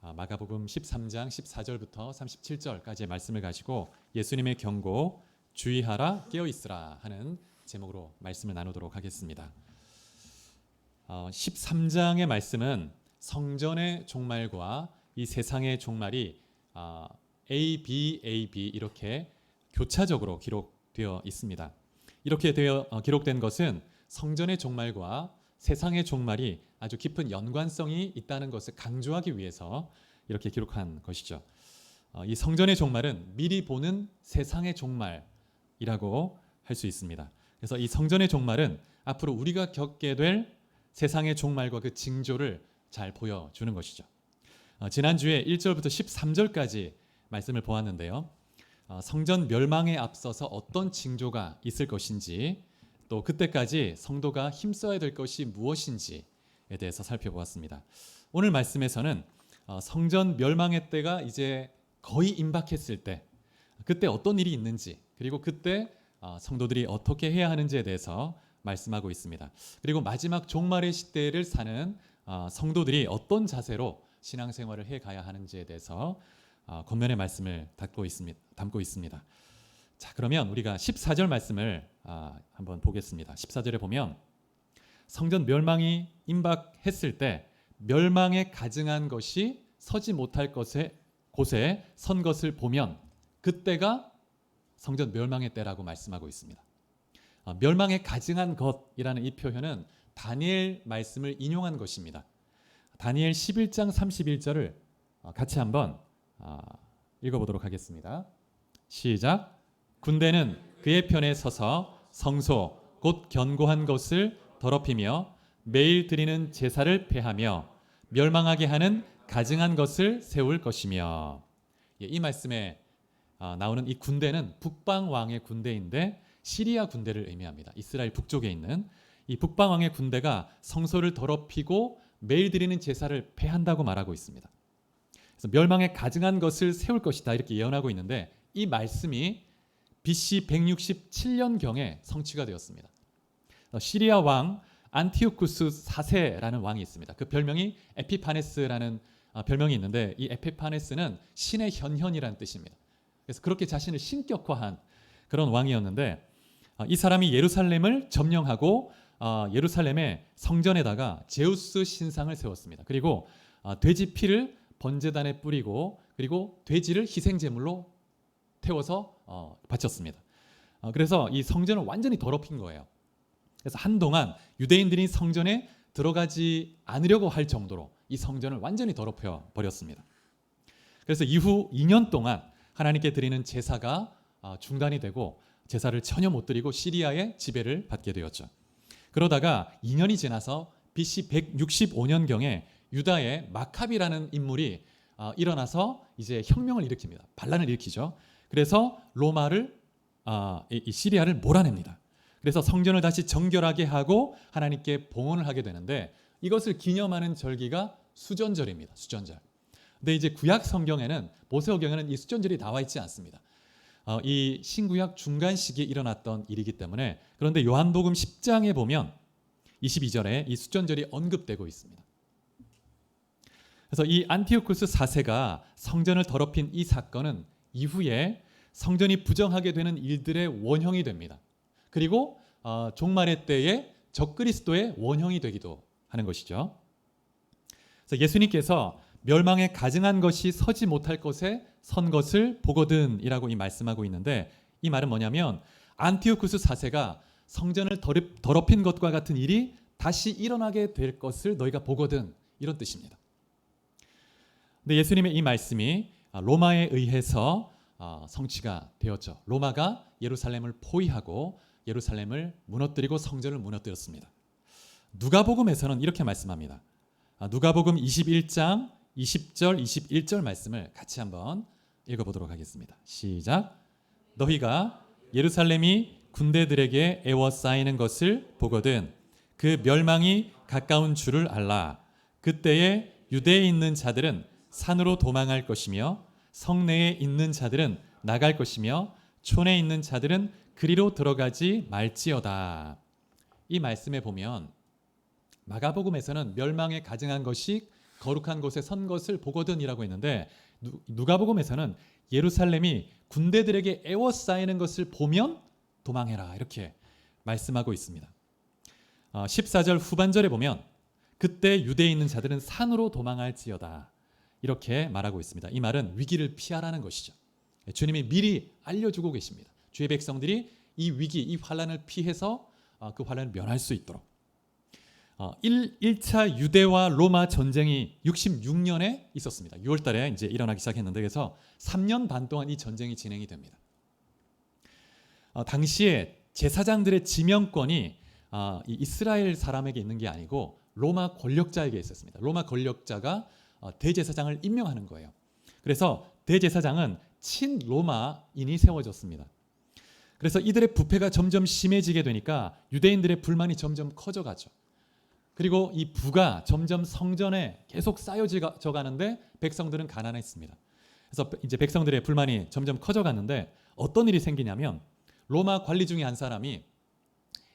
마가복음 13장 14절부터 37절까지의 말씀을 가지고 예수님의 경고 주의하라 깨어있으라 하는 제목으로 말씀을 나누도록 하겠습니다. 13장의 말씀은 성전의 종말과 이 세상의 종말이 A, B, A, B 이렇게 교차적으로 기록되어 있습니다. 이렇게 기록된 것은 성전의 종말과 세상의 종말이 아주 깊은 연관성이 있다는 것을 강조하기 위해서 이렇게 기록한 것이죠. 이 성전의 종말은 미리 보는 세상의 종말이라고 할 수 있습니다. 그래서 이 성전의 종말은 앞으로 우리가 겪게 될 세상의 종말과 그 징조를 잘 보여주는 것이죠. 지난주에 1절부터 13절까지 말씀을 보았는데요. 성전 멸망에 앞서서 어떤 징조가 있을 것인지, 또 그때까지 성도가 힘써야 될 것이 무엇인지에 대해서 살펴보았습니다. 오늘 말씀에서는 성전 멸망의 때가 이제 거의 임박했을 때, 그때 어떤 일이 있는지, 그리고 그때 성도들이 어떻게 해야 하는지에 대해서 말씀하고 있습니다. 그리고 마지막 종말의 시대를 사는 성도들이 어떤 자세로 신앙생활을 해가야 하는지에 대해서 겉면의 말씀을 담고 있습니다. 자, 그러면 우리가 14절 말씀을 한번 보겠습니다. 14절에 보면 성전 멸망이 임박했을 때 멸망에 가증한 것이 서지 못할 곳에 선 것을 보면 그때가 성전 멸망의 때라고 말씀하고 있습니다. 멸망에 가증한 것이라는 이 표현은 다니엘 말씀을 인용한 것입니다. 다니엘 11장 31절을 같이 한번 읽어보도록 하겠습니다. 시작. 군대는 그의 편에 서서 성소 곧 견고한 것을 더럽히며 매일 드리는 제사를 폐하며 멸망하게 하는 가증한 것을 세울 것이며. 이 말씀에 나오는 이 군대는 북방 왕의 군대인데 시리아 군대를 의미합니다. 이스라엘 북쪽에 있는 이 북방 왕의 군대가 성소를 더럽히고 매일 드리는 제사를 폐한다고 말하고 있습니다. 그래서 멸망에 가증한 것을 세울 것이다 이렇게 예언하고 있는데, 이 말씀이 BC 167년경에 성취가 되었습니다. 시리아 왕 안티오쿠스 4세라는 왕이 있습니다. 그 별명이 에피파네스라는 별명이 있는데, 이 에피파네스는 신의 현현이라는 뜻입니다. 그래서 그렇게 자신을 신격화한 그런 왕이었는데, 이 사람이 예루살렘을 점령하고 예루살렘의 성전에다가 제우스 신상을 세웠습니다. 그리고 돼지 피를 번제단에 뿌리고, 그리고 돼지를 희생제물로 태워서 바쳤습니다. 그래서 이 성전을 완전히 더럽힌 거예요. 그래서 한동안 유대인들이 성전에 들어가지 않으려고 할 정도로 이 성전을 완전히 더럽혀 버렸습니다. 그래서 이후 2년 동안 하나님께 드리는 제사가 중단이 되고 제사를 전혀 못 드리고 시리아의 지배를 받게 되었죠. 그러다가 2년이 지나서 BC 165년경에 유다의 마카비라는 인물이 일어나서 이제 혁명을 일으킵니다. 반란을 일으키죠. 그래서 로마를 이 시리아를 몰아냅니다. 그래서 성전을 다시 정결하게 하고 하나님께 봉헌을 하게 되는데, 이것을 기념하는 절기가 수전절입니다. 수전절. 근데 이제 구약 성경에는, 모세오경에는 이 수전절이 나와 있지 않습니다. 이 신구약 중간 시기에 일어났던 일이기 때문에. 그런데 요한복음 10장에 보면 22절에 이 수전절이 언급되고 있습니다. 그래서 이 안티오쿠스 4세가 성전을 더럽힌 이 사건은 이후에 성전이 부정하게 되는 일들의 원형이 됩니다. 그리고 종말의 때에 적그리스도의 원형이 되기도 하는 것이죠. 그래서 예수님께서 멸망에 가증한 것이 서지 못할 것에 선 것을 보거든이라고 이 말씀하고 있는데, 이 말은 뭐냐면 안티오쿠스 4세가 성전을 더럽힌 것과 같은 일이 다시 일어나게 될 것을 너희가 보거든, 이런 뜻입니다. 근데 예수님의 이 말씀이 로마에 의해서 성취가 되었죠. 로마가 예루살렘을 포위하고 예루살렘을 무너뜨리고 성전을 무너뜨렸습니다. 누가복음에서는 이렇게 말씀합니다. 누가복음 21장 20절 21절 말씀을 같이 한번 읽어보도록 하겠습니다. 시작. 너희가 예루살렘이 군대들에게 에워싸이는 것을 보거든 그 멸망이 가까운 줄을 알라. 그때에 유대에 있는 자들은 산으로 도망할 것이며 성내에 있는 자들은 나갈 것이며 촌에 있는 자들은 그리로 들어가지 말지어다. 이 말씀에 보면 마가복음에서는 멸망에 가증한 것이 거룩한 곳에 선 것을 보거든이라고 했는데 누가복음에서는 예루살렘이 군대들에게 에워싸이는 것을 보면 도망해라 이렇게 말씀하고 있습니다. 14절 후반절에 보면 그때 유대에 있는 자들은 산으로 도망할지어다 이렇게 말하고 있습니다. 이 말은 위기를 피하라는 것이죠. 주님이 미리 알려주고 계십니다. 주의 백성들이 이 위기, 이 환난을 피해서 그 환난을 면할 수 있도록 1차 유대와 로마 전쟁이 66년에 있었습니다. 6월 달에 이제 일어나기 시작했는데 그래서 3년 반 동안 이 전쟁이 진행이 됩니다. 당시에 제사장들의 지명권이 이 이스라엘 사람에게 있는 게 아니고 로마 권력자에게 있었습니다. 로마 권력자가 대제사장을 임명하는 거예요. 그래서 대제사장은 친로마인이 세워졌습니다. 그래서 이들의 부패가 점점 심해지게 되니까 유대인들의 불만이 점점 커져가죠. 그리고 이 부가 점점 성전에 계속 쌓여져 가는데 백성들은 가난했습니다. 그래서 이제 백성들의 불만이 점점 커져갔는데 어떤 일이 생기냐면 로마 관리 중에 한 사람이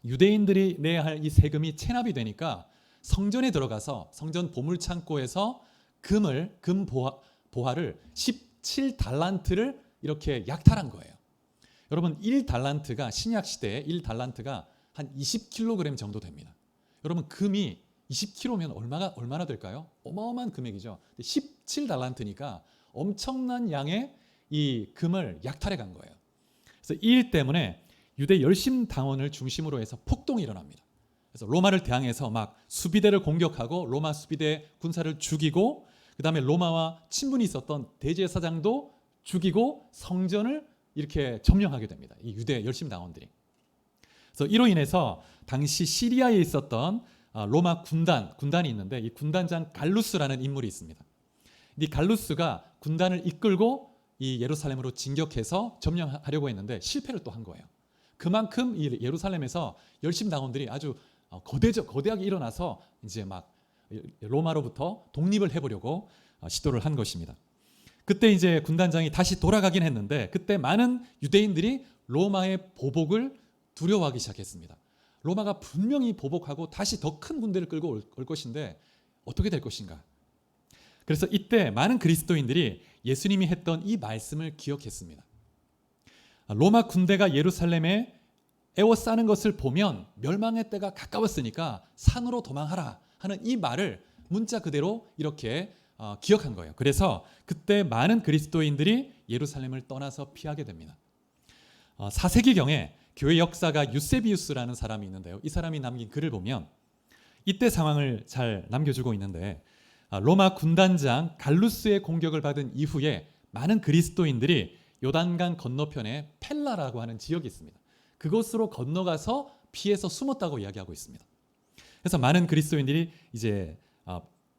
유대인들이 내야 할 이 세금이 체납이 되니까 성전에 들어가서 성전 보물창고에서 금 보화를 17달란트를 이렇게 약탈한 거예요. 여러분 1달란트가 신약 시대에 1달란트가 한 20kg 정도 됩니다. 여러분 금이 20kg면 얼마나 될까요? 어마어마한 금액이죠. 17달란트니까 엄청난 양의 이 금을 약탈해 간 거예요. 그래서 이 일 때문에 유대 열심 당원을 중심으로 해서 폭동이 일어납니다. 그래서 로마를 대항해서 막 수비대를 공격하고 로마 수비대 군사를 죽이고 그다음에 로마와 친분이 있었던 대제사장도 죽이고 성전을 이렇게 점령하게 됩니다. 이 유대 열심 당원들이. 그래서 이로 인해서 당시 시리아에 있었던 로마 군단이 있는데 이 군단장 갈루스라는 인물이 있습니다. 이 갈루스가 군단을 이끌고 이 예루살렘으로 진격해서 점령하려고 했는데 실패를 또 한 거예요. 그만큼 이 예루살렘에서 열심 당원들이 아주 거대하게 일어나서 이제 막 로마로부터 독립을 해보려고 시도를 한 것입니다. 그때 이제 군단장이 다시 돌아가긴 했는데 그때 많은 유대인들이 로마의 보복을 두려워하기 시작했습니다. 로마가 분명히 보복하고 다시 더 큰 군대를 끌고 올 것인데 어떻게 될 것인가. 그래서 이때 많은 그리스도인들이 예수님이 했던 이 말씀을 기억했습니다. 로마 군대가 예루살렘에 에워싸는 것을 보면 멸망의 때가 가까웠으니까 산으로 도망하라 하는 이 말을 문자 그대로 이렇게 기억한 거예요. 그래서 그때 많은 그리스도인들이 예루살렘을 떠나서 피하게 됩니다. 4세기경에 교회 역사가 유세비우스라는 사람이 있는데요. 이 사람이 남긴 글을 보면 이때 상황을 잘 남겨주고 있는데 로마 군단장 갈루스의 공격을 받은 이후에 많은 그리스도인들이 요단강 건너편에 펠라라고 하는 지역이 있습니다. 그곳으로 건너가서 피해서 숨었다고 이야기하고 있습니다. 그래서 많은 그리스도인들이 이제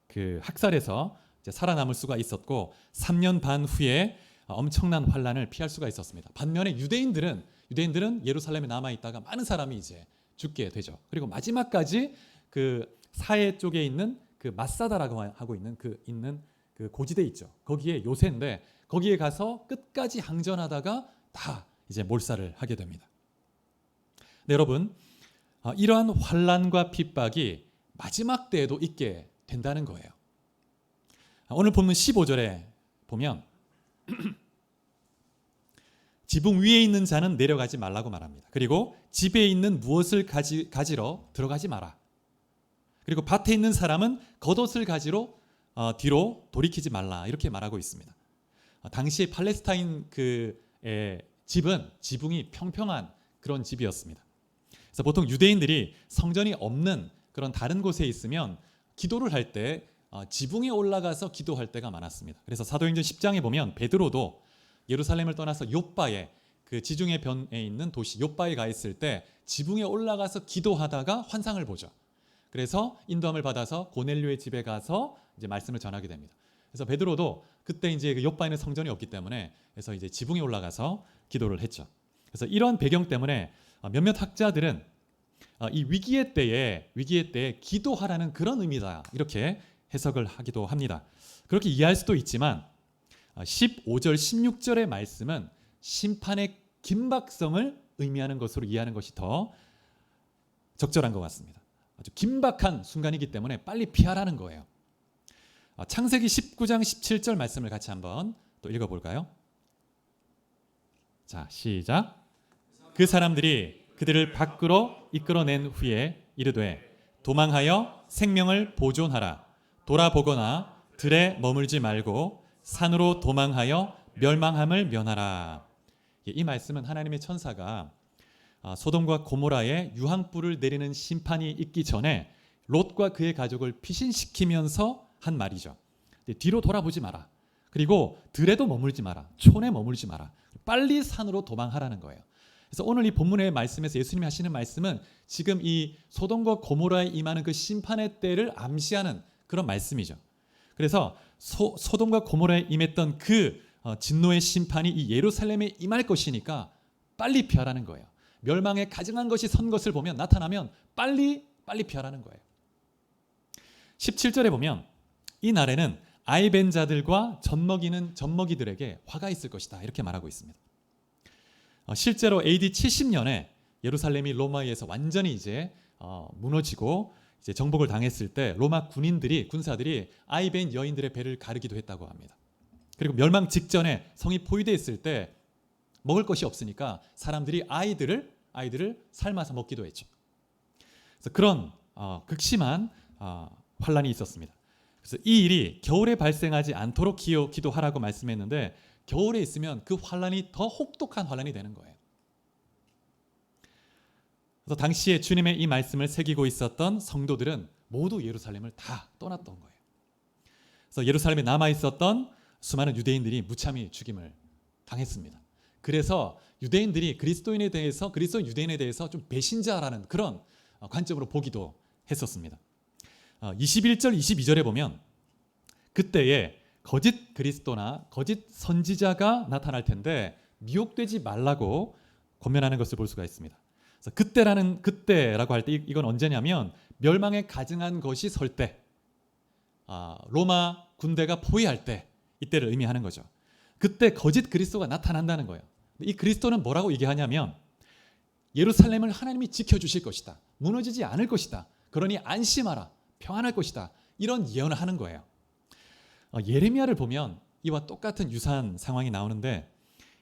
그 학살에서 이제 살아남을 수가 있었고 3년 반 후에 엄청난 환란을 피할 수가 있었습니다. 반면에 유대인들은 예루살렘에 남아 있다가 많은 사람이 이제 죽게 되죠. 그리고 마지막까지 그 사해 쪽에 있는 그 마사다라고 하고 있는 그 고지대 있죠. 거기에 요새인데 거기에 가서 끝까지 항전하다가 다 이제 몰살을 하게 됩니다. 네, 여러분, 이러한 환란과 핍박이 마지막 때에도 있게 된다는 거예요. 오늘 본문 15절에 보면 지붕 위에 있는 자는 내려가지 말라고 말합니다. 그리고 집에 있는 무엇을 가지러 들어가지 마라. 그리고 밭에 있는 사람은 겉옷을 가지러 뒤로 돌이키지 말라 이렇게 말하고 있습니다. 당시 팔레스타인 집은 지붕이 평평한 그런 집이었습니다. 그래서 보통 유대인들이 성전이 없는 그런 다른 곳에 있으면 기도를 할 때 지붕에 올라가서 기도할 때가 많았습니다. 그래서 사도행전 10장에 보면 베드로도 예루살렘을 떠나서 욥바에 그 지중해 변에 있는 도시 욥바에 가 있을 때 지붕에 올라가서 기도하다가 환상을 보죠. 그래서 인도함을 받아서 고넬료의 집에 가서 이제 말씀을 전하게 됩니다. 그래서 베드로도 그때 이제 그 욥바에는 성전이 없기 때문에 그래서 이제 지붕에 올라가서 기도를 했죠. 그래서 이런 배경 때문에 몇몇 학자들은 이 위기의 때에 기도하라는 그런 의미다 이렇게 해석을 하기도 합니다. 그렇게 이해할 수도 있지만 15절 16절의 말씀은 심판의 긴박성을 의미하는 것으로 이해하는 것이 더 적절한 것 같습니다. 아주 긴박한 순간이기 때문에 빨리 피하라는 거예요. 창세기 19장 17절 말씀을 같이 한번 또 읽어볼까요? 자, 시작. 그 사람들이 그들을 밖으로 이끌어낸 후에 이르되 도망하여 생명을 보존하라. 돌아보거나 들에 머물지 말고 산으로 도망하여 멸망함을 면하라. 이 말씀은 하나님의 천사가 소돔과 고모라에 유황불을 내리는 심판이 있기 전에 롯과 그의 가족을 피신시키면서 한 말이죠. 뒤로 돌아보지 마라. 그리고 들에도 머물지 마라. 촌에 머물지 마라. 빨리 산으로 도망하라는 거예요. 그래서 오늘 이 본문의 말씀에서 예수님이 하시는 말씀은 지금 이 소돔과 고모라에 임하는 그 심판의 때를 암시하는 그런 말씀이죠. 그래서 소돔과 고모라에 임했던 그 진노의 심판이 이 예루살렘에 임할 것이니까 빨리 피하라는 거예요. 멸망에 가증한 것이 선 것을 보면 나타나면 빨리 피하라는 거예요. 17절에 보면 이 날에는 아이벤 자들과 젖먹이는 젖먹이들에게 화가 있을 것이다 이렇게 말하고 있습니다. 실제로 AD 70년에 예루살렘이 로마에 의해서 완전히 이제 무너지고 이제 정복을 당했을 때 로마 군사들이 아이벤 여인들의 배를 가르기도 했다고 합니다. 그리고 멸망 직전에 성이 포위되었을 때 먹을 것이 없으니까 사람들이 아이들을 삶아서 먹기도 했죠. 그래서 그런 극심한 환란이 있었습니다. 그래서 이 일이 겨울에 발생하지 않도록 기도하라고 말씀했는데 겨울에 있으면 그 환란이 더 혹독한 환란이 되는 거예요. 그래서 당시에 주님의 이 말씀을 새기고 있었던 성도들은 모두 예루살렘을 다 떠났던 거예요. 그래서 예루살렘에 남아 있었던 수많은 유대인들이 무참히 죽임을 당했습니다. 그래서 유대인들이 그리스도인 유대인에 대해서 좀 배신자라는 그런 관점으로 보기도 했었습니다. 21절 22절에 보면 그때에 거짓 그리스도나 거짓 선지자가 나타날 텐데 미혹되지 말라고 권면하는 것을 볼 수가 있습니다. 그래서 그때라고 할 때 이건 언제냐면 멸망에 가증한 것이 설 때, 로마 군대가 포위할 때 이때를 의미하는 거죠. 그때 거짓 그리스도가 나타난다는 거예요. 이 그리스도는 뭐라고 얘기하냐면 예루살렘을 하나님이 지켜주실 것이다. 무너지지 않을 것이다. 그러니 안심하라. 평안할 것이다. 이런 예언을 하는 거예요. 예레미야를 보면 이와 똑같은 유사한 상황이 나오는데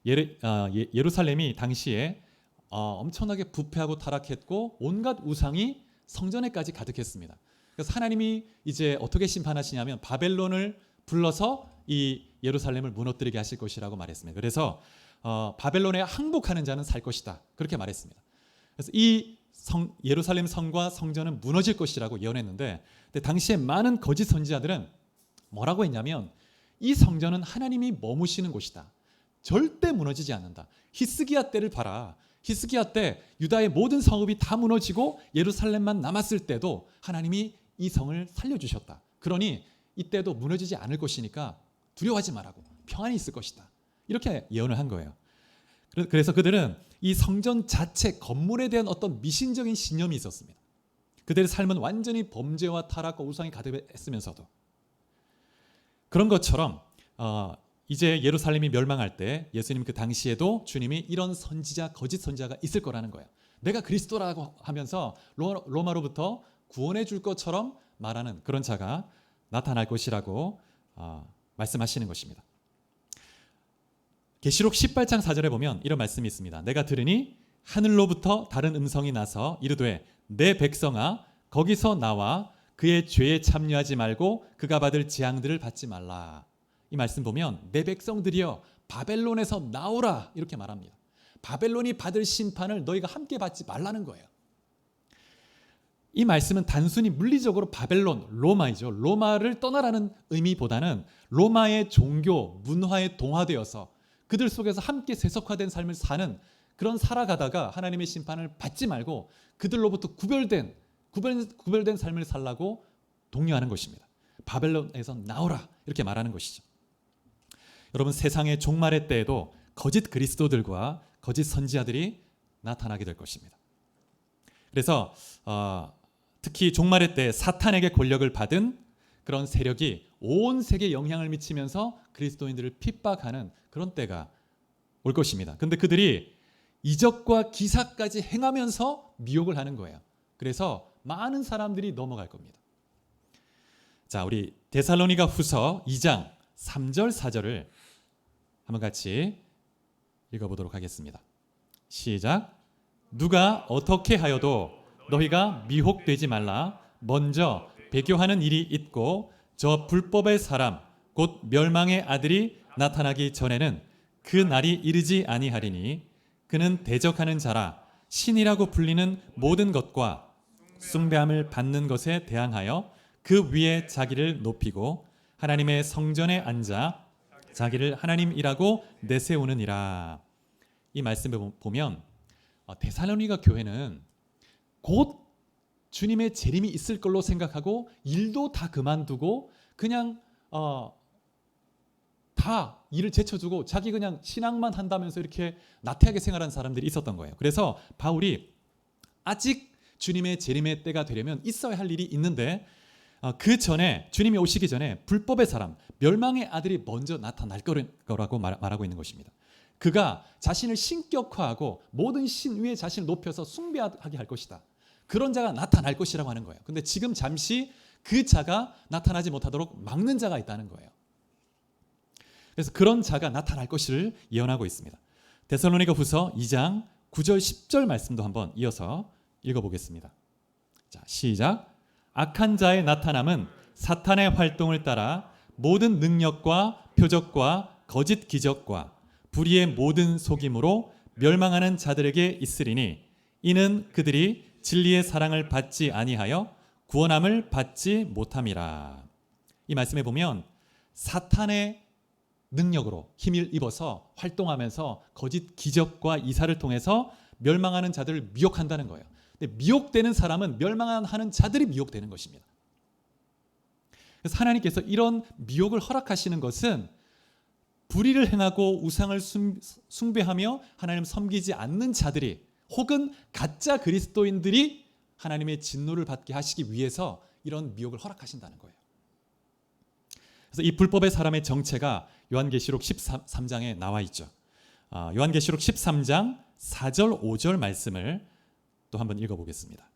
예루살렘이 당시에 엄청나게 부패하고 타락했고 온갖 우상이 성전에까지 가득했습니다. 그래서 하나님이 이제 어떻게 심판하시냐면 바벨론을 불러서 이 예루살렘을 무너뜨리게 하실 것이라고 말했습니다. 그래서 바벨론에 항복하는 자는 살 것이다. 그렇게 말했습니다. 그래서 이 예루살렘 성과 성전은 무너질 것이라고 예언했는데 당시에 많은 거짓 선지자들은 뭐라고 했냐면 이 성전은 하나님이 머무시는 곳이다. 절대 무너지지 않는다. 히스기야 때를 봐라. 히스기야 때 유다의 모든 성읍이 다 무너지고 예루살렘만 남았을 때도 하나님이 이 성을 살려주셨다. 그러니 이때도 무너지지 않을 것이니까 두려워하지 말라고 평안이 있을 것이다. 이렇게 예언을 한 거예요. 그래서 그들은 이 성전 자체 건물에 대한 어떤 미신적인 신념이 있었습니다. 그들의 삶은 완전히 범죄와 타락과 우상이 가득했으면서도 그런 것처럼 이제 예루살렘이 멸망할 때 예수님 그 당시에도 주님이 이런 선지자, 거짓 선지자가 있을 거라는 거예요. 내가 그리스도라고 하면서 로마로부터 구원해 줄 것처럼 말하는 그런 자가 나타날 것이라고 말씀하시는 것입니다. 계시록 18장 4절에 보면 이런 말씀이 있습니다. 내가 들으니 하늘로부터 다른 음성이 나서 이르되 내 백성아 거기서 나와 그의 죄에 참여하지 말고 그가 받을 재앙들을 받지 말라. 이 말씀 보면 내 백성들이여 바벨론에서 나오라 이렇게 말합니다. 바벨론이 받을 심판을 너희가 함께 받지 말라는 거예요. 이 말씀은 단순히 물리적으로 바벨론, 로마이죠. 로마를 떠나라는 의미보다는 로마의 종교, 문화에 동화되어서 그들 속에서 함께 세속화된 삶을 사는 그런 살아가다가 하나님의 심판을 받지 말고 그들로부터 구별된 삶을 살라고 독려하는 것입니다. 바벨론에서 나오라 이렇게 말하는 것이죠. 여러분 세상의 종말의 때에도 거짓 그리스도들과 거짓 선지자들이 나타나게 될 것입니다. 그래서 특히 종말의 때 사탄에게 권력을 받은 그런 세력이 온 세계에 영향을 미치면서 그리스도인들을 핍박하는 그런 때가 올 것입니다. 그런데 그들이 이적과 기사까지 행하면서 미혹을 하는 거예요. 그래서 많은 사람들이 넘어갈 겁니다. 자, 우리 데살로니가 후서 2장 3절 4절을 한번 같이 읽어보도록 하겠습니다. 시작. 누가 어떻게 하여도 너희가 미혹되지 말라. 먼저 배교하는 일이 있고 저 불법의 사람 곧 멸망의 아들이 나타나기 전에는 그 날이 이르지 아니하리니 그는 대적하는 자라 신이라고 불리는 모든 것과 숭배함을 받는 것에 대항하여 그 위에 자기를 높이고 하나님의 성전에 앉아 자기를 하나님이라고 내세우느니라. 이 말씀을 보면 데살로니가 교회는 곧 주님의 재림이 있을 걸로 생각하고 일도 다 그만두고 그냥 다 일을 제쳐두고 자기 그냥 신앙만 한다면서 이렇게 나태하게 생활하는 사람들이 있었던 거예요. 그래서 바울이 아직 주님의 재림의 때가 되려면 있어야 할 일이 있는데 그 전에 주님이 오시기 전에 불법의 사람, 멸망의 아들이 먼저 나타날 거라고 말하고 있는 것입니다. 그가 자신을 신격화하고 모든 신 위에 자신을 높여서 숭배하게 할 것이다. 그런 자가 나타날 것이라고 하는 거예요. 근데 지금 잠시 그 자가 나타나지 못하도록 막는 자가 있다는 거예요. 그래서 그런 자가 나타날 것을 예언하고 있습니다. 데살로니가 후서 2장 9절 10절 말씀도 한번 이어서 읽어보겠습니다. 자, 시작. 악한 자의 나타남은 사탄의 활동을 따라 모든 능력과 표적과 거짓 기적과 불의의 모든 속임으로 멸망하는 자들에게 있으리니 이는 그들이 진리의 사랑을 받지 아니하여 구원함을 받지 못함이라. 이 말씀에 보면 사탄의 능력으로 힘을 입어서 활동하면서 거짓 기적과 이사를 통해서 멸망하는 자들을 미혹한다는 거예요. 근데 미혹되는 사람은 멸망하는 자들이 미혹되는 것입니다. 그래서 하나님께서 이런 미혹을 허락하시는 것은 불의를 행하고 우상을 숭배하며 하나님 섬기지 않는 자들이 혹은 가짜 그리스도인들이 하나님의 진노를 받게 하시기 위해서 이런 미혹을 허락하신다는 거예요. 그래서 이 불법의 사람의 정체가 요한계시록 13장에 나와 있죠. 요한계시록 13장 4절 5절 말씀을 또 한번 읽어보겠습니다.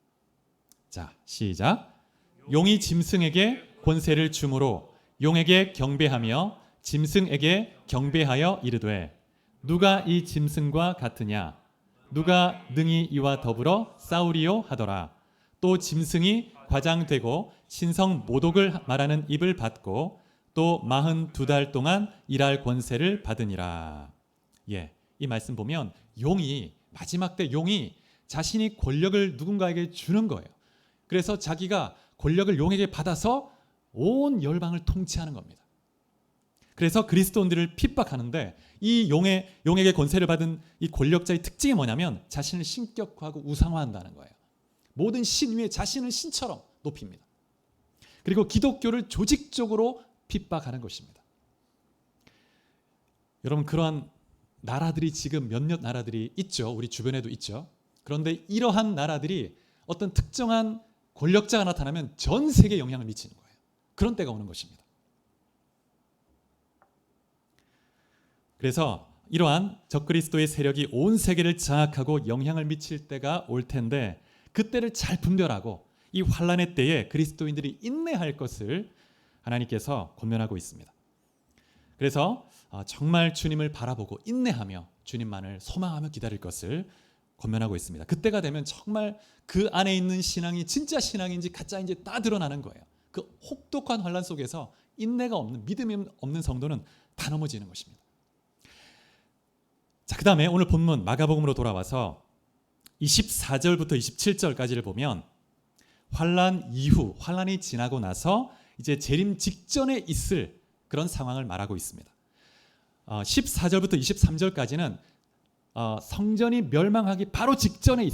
자, 시작. 용이 짐승에게 권세를 주므로 용에게 경배하며 짐승에게 경배하여 이르되 누가 이 짐승과 같으냐 누가 능히 이와 더불어 싸우리요 하더라. 또 짐승이 과장되고 신성 모독을 말하는 입을 받고 또 42달 동안 일할 권세를 받으니라. 예, 이 말씀 보면 용이 마지막 때 용이 자신이 권력을 누군가에게 주는 거예요. 그래서 자기가 권력을 용에게 받아서 온 열방을 통치하는 겁니다. 그래서 그리스도인들을 핍박하는데 이 용에게 권세를 받은 이 권력자의 특징이 뭐냐면 자신을 신격화하고 우상화한다는 거예요. 모든 신 위에 자신을 신처럼 높입니다. 그리고 기독교를 조직적으로 핍박하는 것입니다. 여러분, 그러한 나라들이 지금 몇몇 나라들이 있죠. 우리 주변에도 있죠. 그런데 이러한 나라들이 어떤 특정한 권력자가 나타나면 전 세계에 영향을 미치는 거예요. 그런 때가 오는 것입니다. 그래서 이러한 적그리스도의 세력이 온 세계를 장악하고 영향을 미칠 때가 올 텐데 그때를 잘 분별하고 이 환란의 때에 그리스도인들이 인내할 것을 하나님께서 권면하고 있습니다. 그래서 정말 주님을 바라보고 인내하며 주님만을 소망하며 기다릴 것을 권면하고 있습니다. 그때가 되면 정말 그 안에 있는 신앙이 진짜 신앙인지 가짜인지 다 드러나는 거예요. 그 혹독한 환란 속에서 인내가 없는, 믿음이 없는 성도는 다 넘어지는 것입니다. 자, 그 다음에 오늘 본문 마가복음으로 돌아와서 24절부터 27절까지를 보면 환란 이후, 환란이 지나고 나서 이제 재림 직전에 있을 그런 상황을 말하고 있습니다. 14절부터 23절까지는 성전이 멸망하기 바로 직전에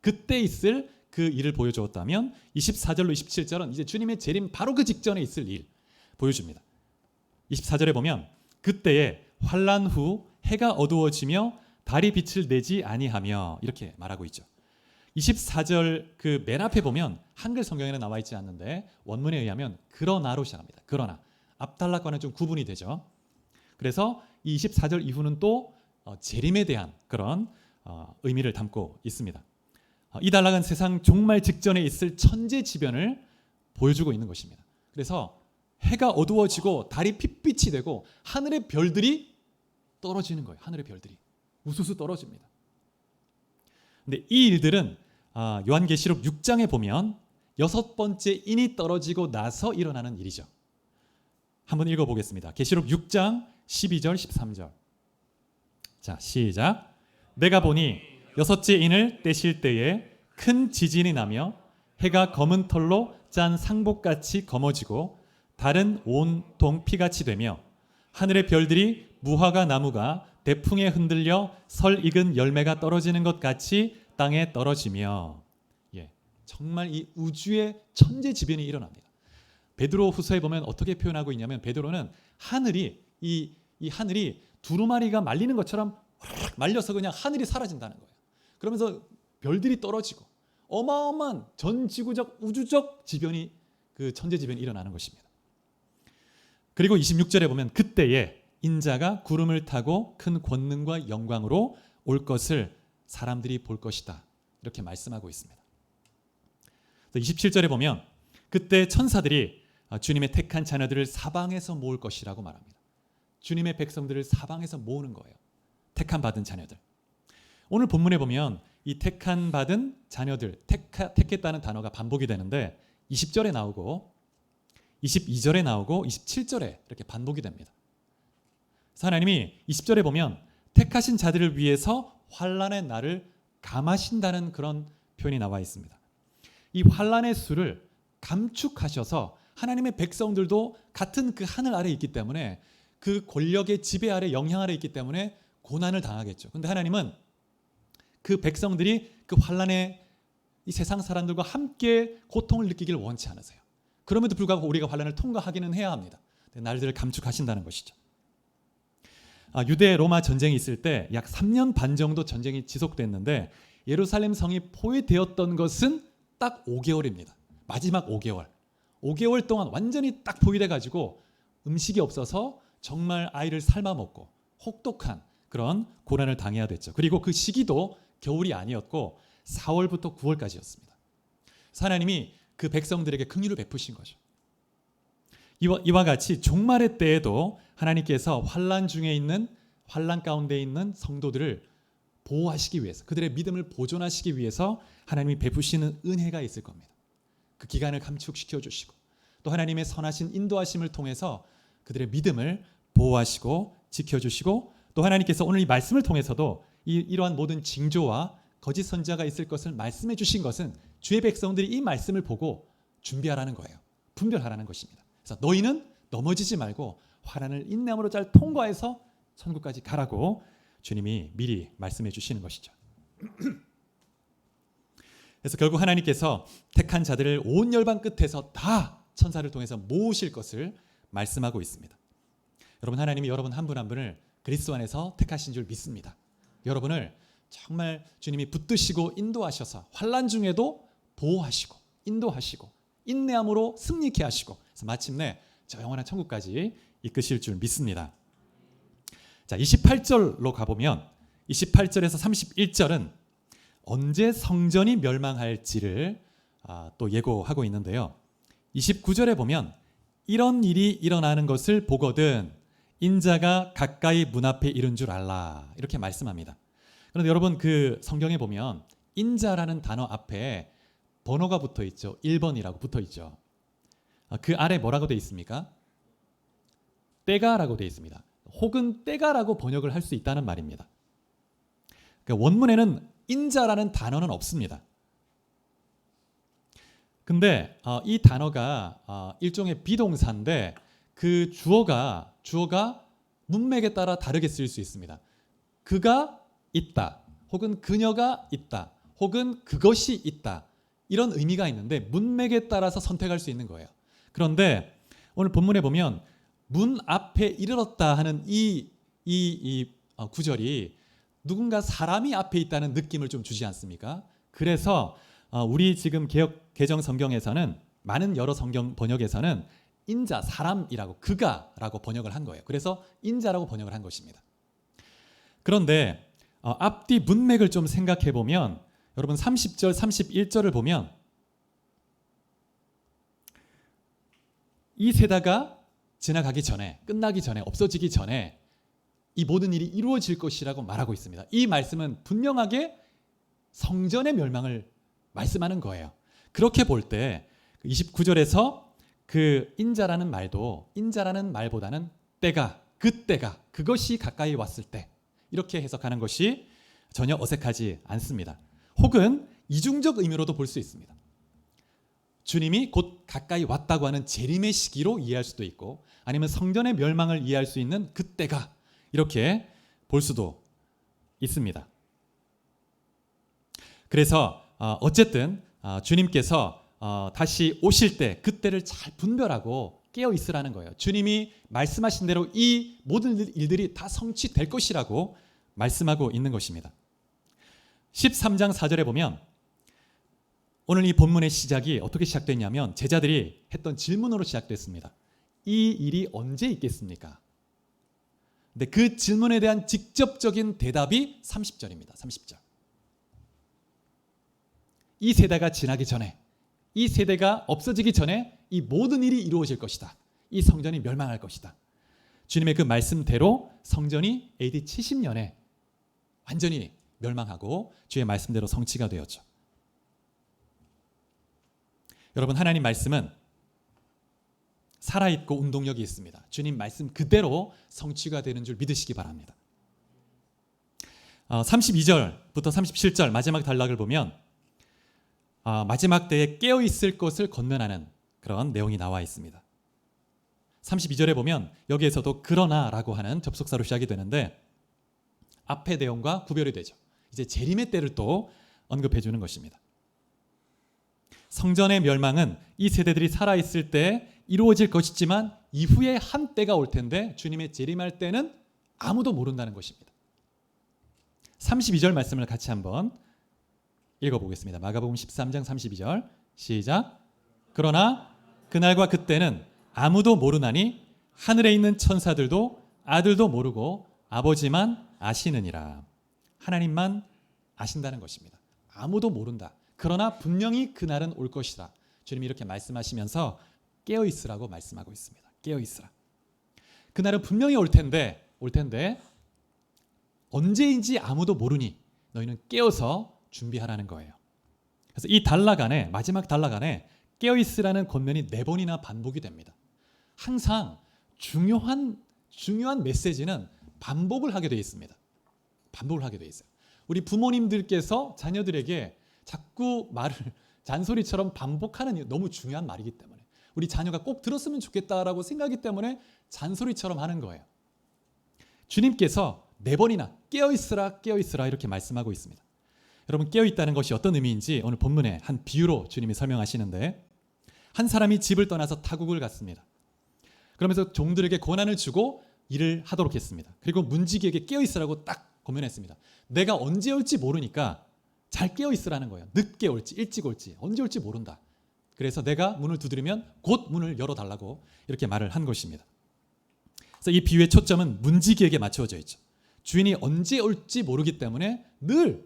그때 있을 그 일을 보여주었다면 24절로 27절은 이제 주님의 재림 바로 그 직전에 있을 일 보여줍니다. 24절에 보면 그때에 환란 후 해가 어두워지며 달이 빛을 내지 아니하며 이렇게 말하고 있죠. 24절 그 맨 앞에 보면 한글 성경에는 나와 있지 않는데 원문에 의하면 그러나로 시작합니다. 그러나 앞달락과는 좀 구분이 되죠. 그래서 이 24절 이후는 또 재림에 대한 그런 의미를 담고 있습니다. 이 단락은 세상 종말 직전에 있을 천재지변을 보여주고 있는 것입니다. 그래서 해가 어두워지고 달이 핏빛이 되고 하늘의 별들이 떨어지는 거예요. 하늘의 별들이 우수수 떨어집니다. 근데 이 일들은 요한계시록 6장에 보면 6번째 인이 떨어지고 나서 일어나는 일이죠. 한번 읽어보겠습니다. 계시록 6장 12절 13절. 자, 시작. 내가 보니 6째 인을 떼실 때에 큰 지진이 나며 해가 검은 털로 짠 상복같이 검어지고 달은 온통 피같이 되며 하늘의 별들이 무화과 나무가 대풍에 흔들려 설 익은 열매가 떨어지는 것 같이 땅에 떨어지며, 정말 이 우주의 천재지변이 일어납니다. 베드로 후서에 보면 어떻게 표현하고 있냐면, 베드로는 하늘이 이 하늘이 두루마리가 말리는 것처럼 확 말려서 그냥 하늘이 사라진다는 거예요. 그러면서 별들이 떨어지고 어마어마한 전지구적 우주적 지변이, 그 천재지변이 일어나는 것입니다. 그리고 26절에 보면 그때에 인자가 구름을 타고 큰 권능과 영광으로 올 것을 사람들이 볼 것이다, 이렇게 말씀하고 있습니다. 27절에 보면 그때 천사들이 주님의 택한 자녀들을 사방에서 모을 것이라고 말합니다. 주님의 백성들을 사방에서 모으는 거예요. 택한 받은 자녀들. 오늘 본문에 보면 이 택한 받은 자녀들, 택했다는 단어가 반복이 되는데 20절에 나오고 22절에 나오고 27절에 이렇게 반복이 됩니다. 그래서 하나님이 20절에 보면 택하신 자들을 위해서 환난의 날을 감하신다는 그런 표현이 나와 있습니다. 이 환난의 수를 감축하셔서 하나님의 백성들도 같은 그 하늘 아래에 있기 때문에, 그 권력의 지배 아래, 영향 아래 있기 때문에 고난을 당하겠죠. 그런데 하나님은 그 백성들이 그 환난의 이 세상 사람들과 함께 고통을 느끼기를 원치 않으세요. 그럼에도 불구하고 우리가 환난을 통과하기는 해야 합니다. 날들을 감축하신다는 것이죠. 유대 로마 전쟁이 있을 때 약 3년 반 정도 전쟁이 지속됐는데 예루살렘 성이 포위되었던 것은 딱 5개월입니다. 마지막 5개월. 5개월 동안 완전히 딱 포위돼 가지고 음식이 없어서 정말 아이를 삶아 먹고 혹독한 그런 고난을 당해야 됐죠. 그리고 그 시기도 겨울이 아니었고 4월부터 9월까지였습니다. 하나님이 그 백성들에게 긍휼을 베푸신 거죠. 이와 같이 종말의 때에도 하나님께서 환난 중에 있는, 환난 가운데 있는 성도들을 보호하시기 위해서, 그들의 믿음을 보존하시기 위해서 하나님이 베푸시는 은혜가 있을 겁니다. 그 기간을 감축시켜 주시고 또 하나님의 선하신 인도하심을 통해서 그들의 믿음을 보호하시고 지켜주시고, 또 하나님께서 오늘 이 말씀을 통해서도 이러한 모든 징조와 거짓 선지자가 있을 것을 말씀해 주신 것은 주의 백성들이 이 말씀을 보고 준비하라는 거예요. 분별하라는 것입니다. 그래서 너희는 넘어지지 말고 환난을 인내함으로 잘 통과해서 천국까지 가라고 주님이 미리 말씀해 주시는 것이죠. 그래서 결국 하나님께서 택한 자들을 온 열방 끝에서 다 천사를 통해서 모으실 것을 말씀하고 있습니다. 여러분, 하나님이 여러분 한 분 한 분을 그리스도 안에서 택하신 줄 믿습니다. 여러분을 정말 주님이 붙드시고 인도하셔서 환난 중에도 보호하시고 인도하시고 인내함으로 승리케 하시고, 그래서 마침내 저 영원한 천국까지 이끄실 줄 믿습니다. 자, 28절로 가보면 28절에서 31절은 언제 성전이 멸망할지를 또 예고하고 있는데요. 29절에 보면 이런 일이 일어나는 것을 보거든 인자가 가까이 문 앞에 이른 줄 알라, 이렇게 말씀합니다. 그런데 여러분, 그 성경에 보면 인자라는 단어 앞에 번호가 붙어 있죠. 1번이라고 붙어 있죠. 그 아래 뭐라고 되어 있습니까? 때가라고 되어 있습니다. 혹은 때가라고 번역을 할 수 있다는 말입니다. 그러니까 원문에는 인자라는 단어는 없습니다. 근데 이 단어가 일종의 비동사인데 그 주어가 문맥에 따라 다르게 쓰일 수 있습니다. 그가 있다, 혹은 그녀가 있다, 혹은 그것이 있다, 이런 의미가 있는데 문맥에 따라서 선택할 수 있는 거예요. 그런데 오늘 본문에 보면 문 앞에 이르렀다 하는 이 구절이 누군가 사람이 앞에 있다는 느낌을 좀 주지 않습니까? 그래서 우리 지금 개정 성경에서는, 많은 여러 성경 번역에서는 인자, 사람이라고, 그가라고 번역을 한 거예요. 그래서 인자라고 번역을 한 것입니다. 그런데 앞뒤 문맥을 좀 생각해 보면, 여러분 30절, 31절을 보면 이 세대가 지나가기 전에, 끝나기 전에, 없어지기 전에 이 모든 일이 이루어질 것이라고 말하고 있습니다. 이 말씀은 분명하게 성전의 멸망을 말씀하는 거예요. 그렇게 볼 때 29절에서 그 인자라는 말보다는 그때가 그것이 가까이 왔을 때 이렇게 해석하는 것이 전혀 어색하지 않습니다. 혹은 이중적 의미로도 볼 수 있습니다. 주님이 곧 가까이 왔다고 하는 재림의 시기로 이해할 수도 있고 아니면 성전의 멸망을 이해할 수 있는 그때가 이렇게 볼 수도 있습니다. 그래서 어쨌든 주님께서 다시 오실 때 그때를 잘 분별하고 깨어 있으라는 거예요. 주님이 말씀하신 대로 이 모든 일들이 다 성취될 것이라고 말씀하고 있는 것입니다. 13장 4절에 보면 오늘 이 본문의 시작이 어떻게 시작됐냐면 제자들이 했던 질문으로 시작됐습니다. 이 일이 언제 있겠습니까? 근데 그 질문에 대한 직접적인 대답이 30절입니다. 30절. 이 세대가 지나기 전에, 이 세대가 없어지기 전에 이 모든 일이 이루어질 것이다. 이 성전이 멸망할 것이다. 주님의 그 말씀대로 성전이 AD 70년에 완전히 멸망하고 주의 말씀대로 성취가 되었죠. 여러분, 하나님 말씀은 살아있고 운동력이 있습니다. 주님 말씀 그대로 성취가 되는 줄 믿으시기 바랍니다. 32절부터 37절 마지막 단락을 보면 마지막 때에 깨어있을 것을 권면하는 그런 내용이 나와 있습니다. 32절에 보면 여기에서도 그러나라고 하는 접속사로 시작이 되는데 앞의 내용과 구별이 되죠. 이제 재림의 때를 또 언급해 주는 것입니다. 성전의 멸망은 이 세대들이 살아있을 때 이루어질 것이지만 이후에 한 때가 올 텐데 주님의 재림할 때는 아무도 모른다는 것입니다. 32절 말씀을 같이 한번 읽어보겠습니다. 마가복음 13장 32절 시작. 그러나 그날과 그때는 아무도 모르나니 하늘에 있는 천사들도 아들도 모르고 아버지만 아시느니라. 하나님만 아신다는 것입니다. 아무도 모른다. 그러나 분명히 그날은 올 것이다. 주님이 이렇게 말씀하시면서 깨어있으라고 말씀하고 있습니다. 깨어있으라. 그날은 분명히 올 텐데 언제인지 아무도 모르니 너희는 깨어서 준비하라는 거예요. 그래서 이 단락 안에 마지막 단락 안에 깨어있으라는 권면이 4번이나 반복이 됩니다. 항상 중요한 메시지는 반복을 하게 되어 있습니다. 반복을 하게 되어 있어요. 우리 부모님들께서 자녀들에게 자꾸 말을 잔소리처럼 반복하는 너무 중요한 말이기 때문에 우리 자녀가 꼭 들었으면 좋겠다라고 생각하기 때문에 잔소리처럼 하는 거예요. 주님께서 4번이나 깨어있으라 이렇게 말씀하고 있습니다. 여러분, 깨어있다는 것이 어떤 의미인지 오늘 본문의 한 비유로 주님이 설명하시는데 한 사람이 집을 떠나서 타국을 갔습니다. 그러면서 종들에게 권한을 주고 일을 하도록 했습니다. 그리고 문지기에게 깨어있으라고 딱 권면했습니다. 내가 언제 올지 모르니까 잘 깨어있으라는 거예요. 늦게 올지 일찍 올지 언제 올지 모른다. 그래서 내가 문을 두드리면 곧 문을 열어달라고 이렇게 말을 한 것입니다. 그래서 이 비유의 초점은 문지기에게 맞춰져 있죠. 주인이 언제 올지 모르기 때문에 늘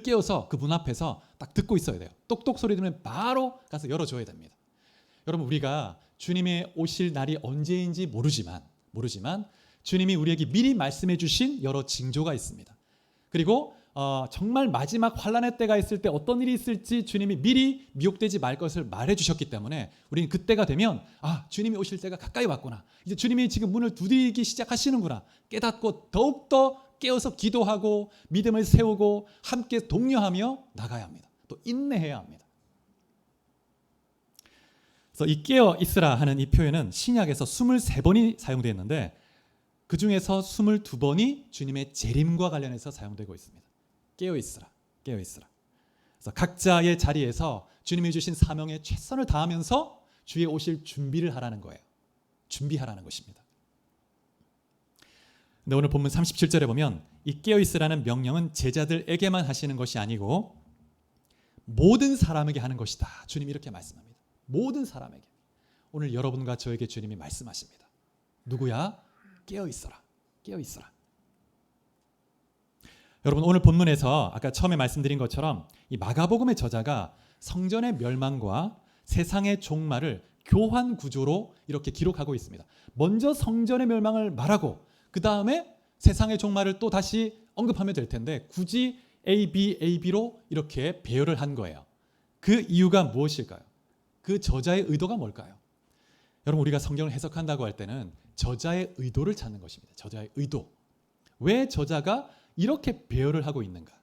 깨어서 그 문 앞에서 딱 듣고 있어야 돼요. 똑똑 소리 들으면 바로 가서 열어줘야 됩니다. 여러분, 우리가 주님의 오실 날이 언제인지 모르지만 주님이 우리에게 미리 말씀해 주신 여러 징조가 있습니다. 그리고 정말 마지막 환란의 때가 있을 때 어떤 일이 있을지 주님이 미리 미혹되지 말 것을 말해 주셨기 때문에 우리는 그때가 되면 주님이 오실 때가 가까이 왔구나. 이제 주님이 지금 문을 두드리기 시작하시는구나. 깨닫고 더욱더 깨어서 기도하고 믿음을 세우고 함께 독려하며 나가야 합니다. 또 인내해야 합니다. 그래서 이 깨어 있으라 하는 이 표현은 신약에서 23번이 사용되었는데 그 중에서 22번이 주님의 재림과 관련해서 사용되고 있습니다. 깨어 있으라. 그래서 각자의 자리에서 주님이 주신 사명에 최선을 다하면서 주의 오실 준비를 하라는 거예요. 준비하라는 것입니다. 근데 오늘 본문 37절에 보면 이 깨어 있으라는 명령은 제자들에게만 하시는 것이 아니고 모든 사람에게 하는 것이다. 주님이 이렇게 말씀합니다. 모든 사람에게. 오늘 여러분과 저에게 주님이 말씀하십니다. 누구야? 깨어 있어라. 여러분, 오늘 본문에서 아까 처음에 말씀드린 것처럼 이 마가복음의 저자가 성전의 멸망과 세상의 종말을 교환 구조로 이렇게 기록하고 있습니다. 먼저 성전의 멸망을 말하고 그 다음에 세상의 종말을 또 다시 언급하면 될 텐데 굳이 A, B, A, B로 이렇게 배열을 한 거예요. 그 이유가 무엇일까요? 그 저자의 의도가 뭘까요? 여러분, 우리가 성경을 해석한다고 할 때는 저자의 의도를 찾는 것입니다. 저자의 의도. 왜 저자가 이렇게 배열을 하고 있는가?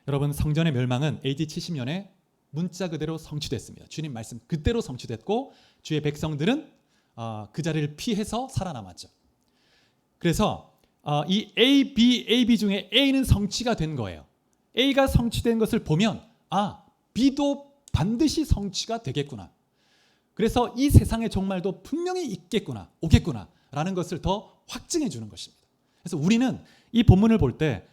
여러분, 성전의 멸망은 AD 70년에 문자 그대로 성취됐습니다. 주님 말씀 그대로 성취됐고 주의 백성들은 그 자리를 피해서 살아남았죠. 그래서 이 A, B, A, B 중에 A는 성취가 된 거예요. A가 성취된 것을 보면 B도 반드시 성취가 되겠구나. 그래서 이 세상의 종말도 분명히 있겠구나, 오겠구나 라는 것을 더 확증해 주는 것입니다. 그래서 우리는 이 본문을 볼 때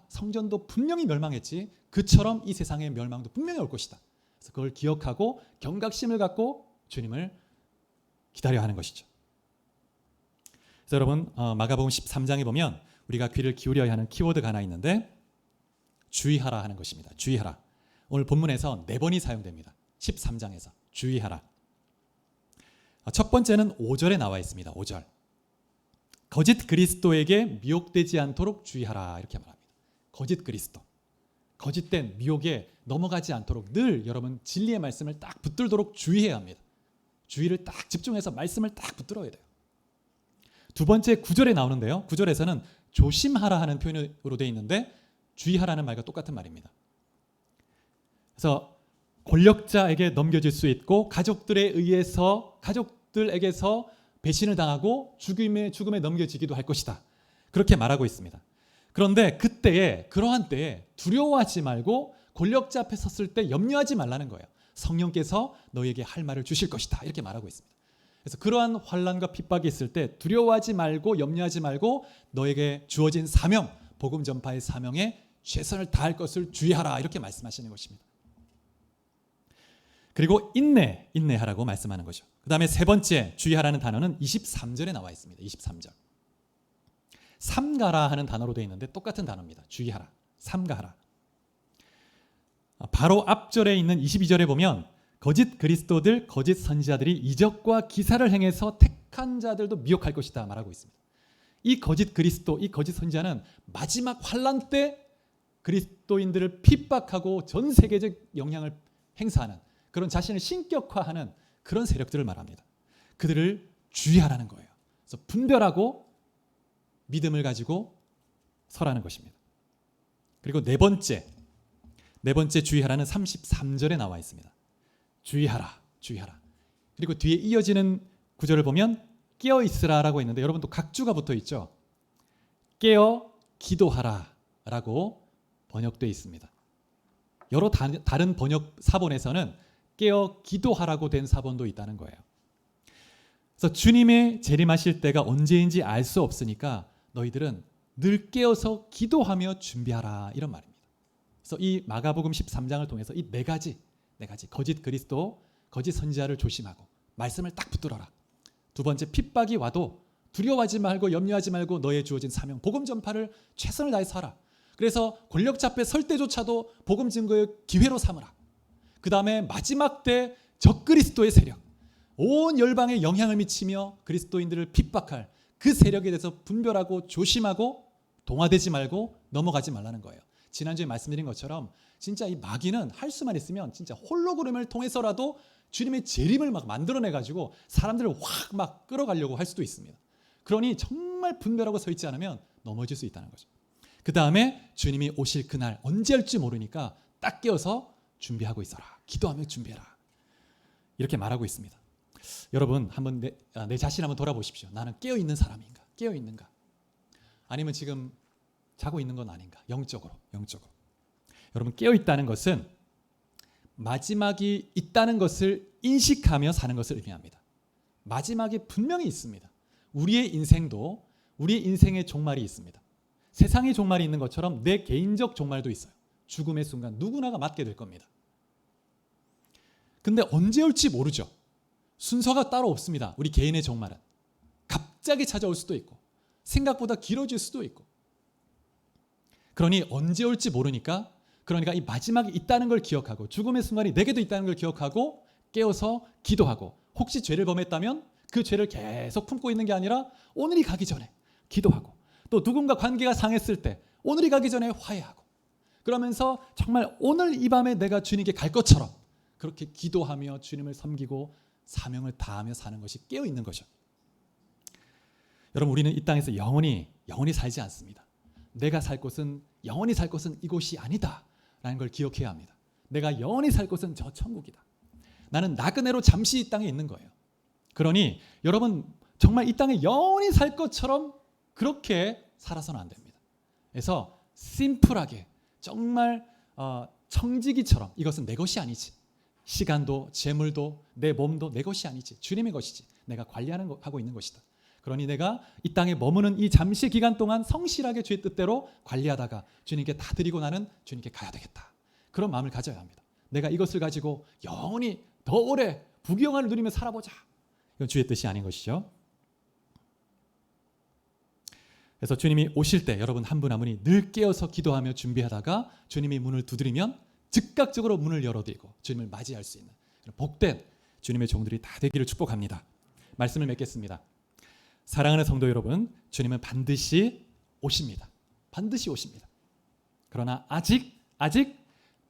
성전도 분명히 멸망했지, 그처럼 이 세상의 멸망도 분명히 올 것이다. 그래서 그걸 기억하고 경각심을 갖고 주님을 기다려야 하는 것이죠. 그래서 여러분, 마가복음 13장에 보면 우리가 귀를 기울여야 하는 키워드가 하나 있는데 주의하라 하는 것입니다. 주의하라. 오늘 본문에서 4번이 사용됩니다. 13장에서 주의하라. 첫 번째는 5절에 나와 있습니다. 5절. 거짓 그리스도에게 미혹되지 않도록 주의하라 이렇게 말합니다. 거짓 그리스도. 거짓된 미혹에 넘어가지 않도록 늘 여러분 진리의 말씀을 딱 붙들도록 주의해야 합니다. 주의를 딱 집중해서 말씀을 딱 붙들어야 돼요. 두 번째 9절에 나오는데요. 9절에서는 조심하라 하는 표현으로 되어 있는데 주의하라는 말과 똑같은 말입니다. 그래서 권력자에게 넘겨질 수 있고 가족들에게서 배신을 당하고 죽음에 넘겨지기도 할 것이다. 그렇게 말하고 있습니다. 그런데 그러한 때에 두려워하지 말고 권력자 앞에 섰을 때 염려하지 말라는 거예요. 성령께서 너에게 할 말을 주실 것이다. 이렇게 말하고 있습니다. 그래서 그러한 환난과 핍박이 있을 때 두려워하지 말고 염려하지 말고 너에게 주어진 사명, 복음 전파의 사명에 최선을 다할 것을 주의하라. 이렇게 말씀하시는 것입니다. 그리고 인내하라고 말씀하는 거죠. 그 다음에 세 번째 주의하라는 단어는 23절에 나와 있습니다. 23절. 삼가라 하는 단어로 되어 있는데 똑같은 단어입니다. 주의하라. 삼가하라. 바로 앞절에 있는 22절에 보면 거짓 그리스도들, 거짓 선지자들이 이적과 기사를 행해서 택한 자들도 미혹할 것이다 말하고 있습니다. 이 거짓 그리스도, 이 거짓 선지자는 마지막 환난 때 그리스도인들을 핍박하고 전 세계적 영향을 행사하는 그런 자신을 신격화하는 그런 세력들을 말합니다. 그들을 주의하라는 거예요. 그래서 분별하고 믿음을 가지고 서라는 것입니다. 그리고 네 번째 주의하라는 33절에 나와 있습니다. 주의하라. 그리고 뒤에 이어지는 구절을 보면 깨어 있으라라고 있는데 여러분도 각주가 붙어 있죠. 깨어 기도하라라고 번역되어 있습니다. 여러 다른 번역 사본에서는 깨어 기도하라고 된 사본도 있다는 거예요. 그래서 주님의 재림하실 때가 언제인지 알 수 없으니까 너희들은 늘 깨어서 기도하며 준비하라 이런 말입니다. 그래서 이 마가복음 13장을 통해서 이 네 가지 거짓 그리스도, 거짓 선지자를 조심하고 말씀을 딱 붙들어라. 두 번째, 핍박이 와도 두려워하지 말고 염려하지 말고 너의 주어진 사명, 복음 전파를 최선을 다해서 하라. 그래서 권력자 앞에 설 때조차도 복음 증거의 기회로 삼으라. 그 다음에 마지막 때 적그리스도의 세력, 온 열방에 영향을 미치며 그리스도인들을 핍박할 그 세력에 대해서 분별하고 조심하고 동화되지 말고 넘어가지 말라는 거예요. 지난주에 말씀드린 것처럼 진짜 이 마귀는 할 수만 있으면 진짜 홀로그램을 통해서라도 주님의 재림을 막 만들어내가지고 사람들을 확 막 끌어가려고 할 수도 있습니다. 그러니 정말 분별하고 서 있지 않으면 넘어질 수 있다는 거죠. 그 다음에 주님이 오실 그날 언제 할지 모르니까 딱 깨어서 준비하고 있어라. 기도하며 준비해라. 이렇게 말하고 있습니다. 여러분 한번 내 자신 한번 돌아보십시오. 나는 깨어있는 사람인가? 깨어있는가? 아니면 지금 자고 있는 건 아닌가? 영적으로. 여러분 깨어있다는 것은 마지막이 있다는 것을 인식하며 사는 것을 의미합니다. 마지막이 분명히 있습니다. 우리의 인생의 종말이 있습니다. 세상의 종말이 있는 것처럼 내 개인적 종말도 있어요. 죽음의 순간 누구나가 맞게 될 겁니다. 근데 언제 올지 모르죠. 순서가 따로 없습니다. 우리 개인의 종말은. 갑자기 찾아올 수도 있고 생각보다 길어질 수도 있고. 그러니 언제 올지 모르니까 이 마지막이 있다는 걸 기억하고 죽음의 순간이 내게도 있다는 걸 기억하고 깨어서 기도하고, 혹시 죄를 범했다면 그 죄를 계속 품고 있는 게 아니라 오늘이 가기 전에 기도하고, 또 누군가 관계가 상했을 때 오늘이 가기 전에 화해하고, 그러면서 정말 오늘 이 밤에 내가 주님께 갈 것처럼 그렇게 기도하며 주님을 섬기고 사명을 다하며 사는 것이 깨어 있는 거죠. 여러분, 우리는 이 땅에서 영원히 살지 않습니다. 내가 살 곳은, 영원히 살 곳은 이곳이 아니다 라는 걸 기억해야 합니다. 내가 영원히 살 곳은 저 천국이다. 나는 나그네로 잠시 이 땅에 있는 거예요. 그러니 여러분, 정말 이 땅에 영원히 살 것처럼 그렇게 살아서는 안 됩니다. 그래서 심플하게, 정말 청지기처럼, 이것은 내 것이 아니지, 시간도 재물도 내 몸도 내 것이 아니지, 주님의 것이지, 내가 하고 있는 것이다. 그러니 내가 이 땅에 머무는 이 잠시 기간 동안 성실하게 주의 뜻대로 관리하다가 주님께 다 드리고 나는 주님께 가야 되겠다. 그런 마음을 가져야 합니다. 내가 이것을 가지고 영원히 더 오래 부귀영화를 누리며 살아보자, 이건 주의 뜻이 아닌 것이죠. 그래서 주님이 오실 때 여러분 한 분 한 분이 늘 깨어서 기도하며 준비하다가 주님이 문을 두드리면 즉각적으로 문을 열어드리고 주님을 맞이할 수 있는 복된 주님의 종들이 다 되기를 축복합니다. 말씀을 맺겠습니다. 사랑하는 성도 여러분, 주님은 반드시 오십니다. 반드시 오십니다. 그러나 아직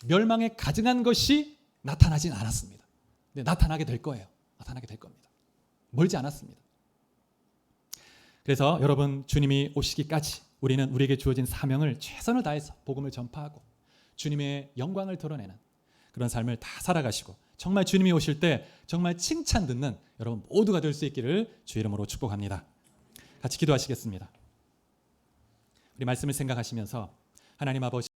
멸망에 가증한 것이 나타나진 않았습니다. 근데 나타나게 될 거예요. 나타나게 될 겁니다. 멀지 않았습니다. 그래서 여러분, 주님이 오시기까지 우리는 우리에게 주어진 사명을 최선을 다해서 복음을 전파하고 주님의 영광을 드러내는 그런 삶을 다 살아가시고, 정말 주님이 오실 때 정말 칭찬 듣는 여러분 모두가 될 수 있기를 주 이름으로 축복합니다. 같이 기도하시겠습니다. 우리 말씀을 생각하시면서 하나님 아버지,